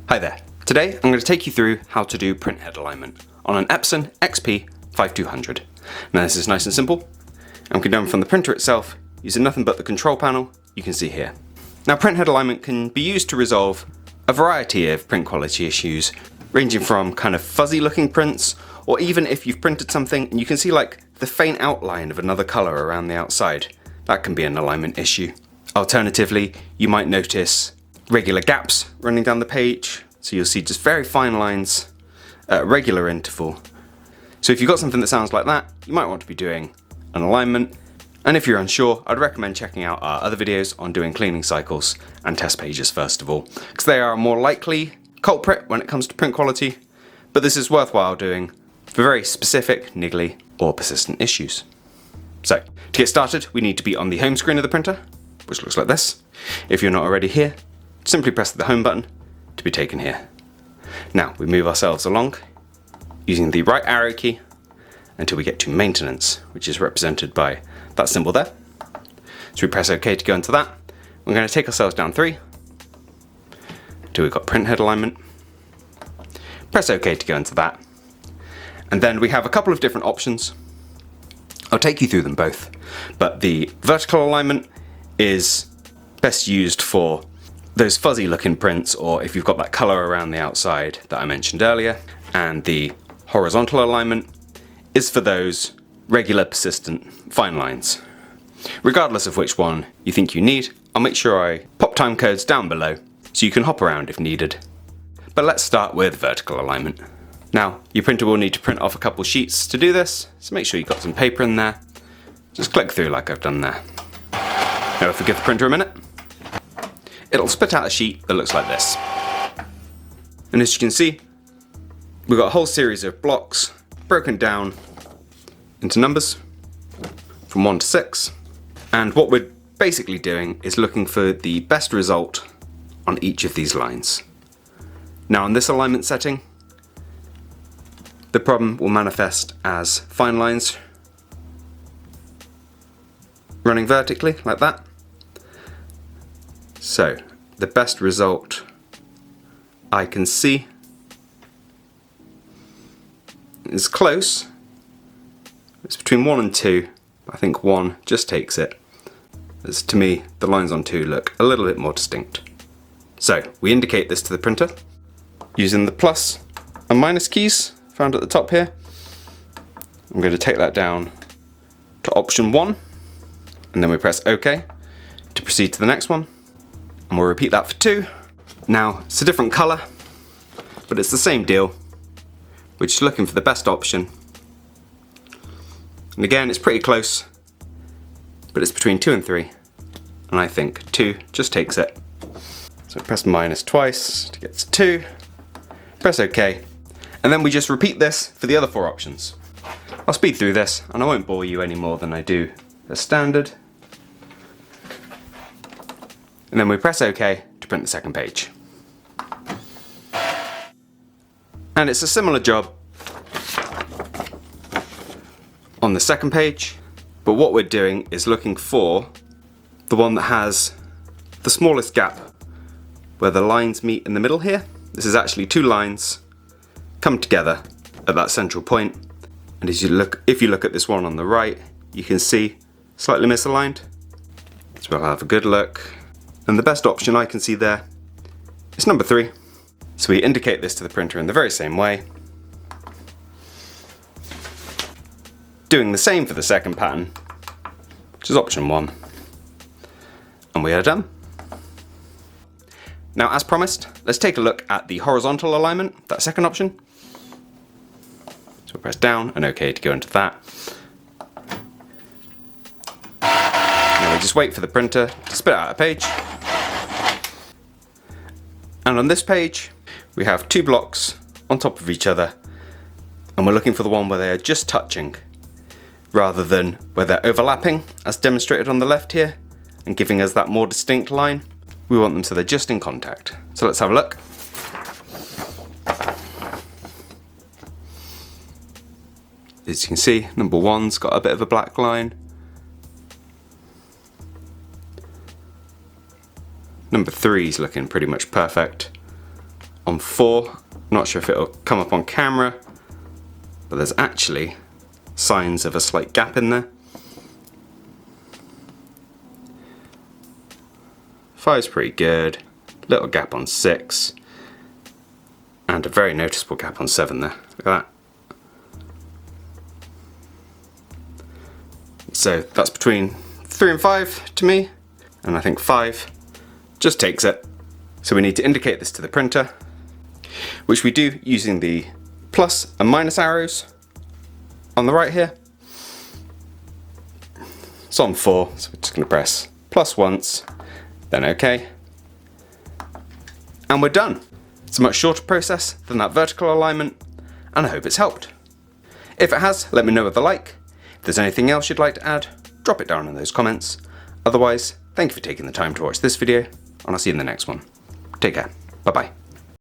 Hi there. Today I'm going to take you through how to do printhead alignment on an Epson XP-5200. Now this is nice and simple and can be done from the printer itself using nothing but the control panel you can see here. Now printhead alignment can be used to resolve a variety of print quality issues, ranging from kind of fuzzy looking prints, or even if you've printed something and you can see like the faint outline of another colour around the outside. That can be an alignment issue. Alternatively, you might notice regular gaps running down the page, so you'll see just very fine lines at a regular interval. So if you've got something that sounds like that, you might want to be doing an alignment. And if you're unsure, I'd recommend checking out our other videos on doing cleaning cycles and test pages first of all, because they are a more likely culprit when it comes to print quality, but this is worthwhile doing for very specific, niggly or persistent issues. So to get started, we need to be on the home screen of the printer, which looks like this. If you're not already here, simply press the home button to be taken here. Now we move ourselves along using the right arrow key until we get to maintenance, which is represented by that symbol there. So we press OK to go into that. We're going to take ourselves down 3 until we've got printhead alignment. Press OK to go into that. And then we have a couple of different options. I'll take you through them both, but the vertical alignment is best used for those fuzzy looking prints, or if you've got that colour around the outside that I mentioned earlier, and the horizontal alignment is for those regular persistent fine lines. Regardless of which one you think you need, I'll make sure I pop time codes down below so you can hop around if needed. But let's start with vertical alignment. Now your printer will need to print off a couple sheets to do this, so make sure you've got some paper in there. Just click through like I've done there. Now if we give the printer a minute, it'll spit out a sheet that looks like this. And as you can see, we've got a whole series of blocks broken down into numbers from 1 to 6. And what we're basically doing is looking for the best result on each of these lines. Now in this alignment setting, the problem will manifest as fine lines running vertically like that. So the best result I can see is close. It's between 1 and 2. I think 1 just takes it, as to me the lines on 2 look a little bit more distinct. So we indicate this to the printer using the plus and minus keys found at the top here. I'm going to take that down to option 1, and then we press OK to proceed to the next one, and we'll repeat that for 2. Now it's a different colour, but it's the same deal. We're just looking for the best option, and again it's pretty close, but it's between 2 and 3, and I think 2 just takes it. So press minus twice to get to 2, press OK, and then we just repeat this for the other 4 options. I'll speed through this and I won't bore you any more than I do as standard. And then we press OK to print the second page. And it's a similar job on the second page, but what we're doing is looking for the one that has the smallest gap where the lines meet in the middle here. This is actually 2 lines come together at that central point, and as you look, if you look at this one on the right, you can see slightly misaligned. So we'll have a good look, and the best option I can see there is number 3. So we indicate this to the printer in the very same way, doing the same for the second pattern, which is option 1, and we are done. Now as promised, let's take a look at the horizontal alignment, that second option. So we'll press down and OK to go into that. Now we just wait for the printer to spit out a page. And on this page, we have 2 blocks on top of each other, and we're looking for the one where they are just touching, rather than where they're overlapping, as demonstrated on the left here, and giving us that more distinct line. We want them so they're just in contact. So let's have a look. As you can see, number 1's got a bit of a black line. Number 3's looking pretty much perfect on 4. Not sure if it'll come up on camera, but there's actually signs of a slight gap in there. 5's pretty good, little gap on 6, and a very noticeable gap on 7 there. Look at that. So that's between 3 and 5 to me, and I think 5 just takes it. So we need to indicate this to the printer, which we do using the plus and minus arrows on the right here. It's on 4, so we're just going to press plus once, then OK, and we're done. It's a much shorter process than that vertical alignment, and I hope it's helped. If it has, let me know with a like. If there's anything else you'd like to add, drop it down in those comments. Otherwise, thank you for taking the time to watch this video, and I'll see you in the next one. Take care. Bye bye.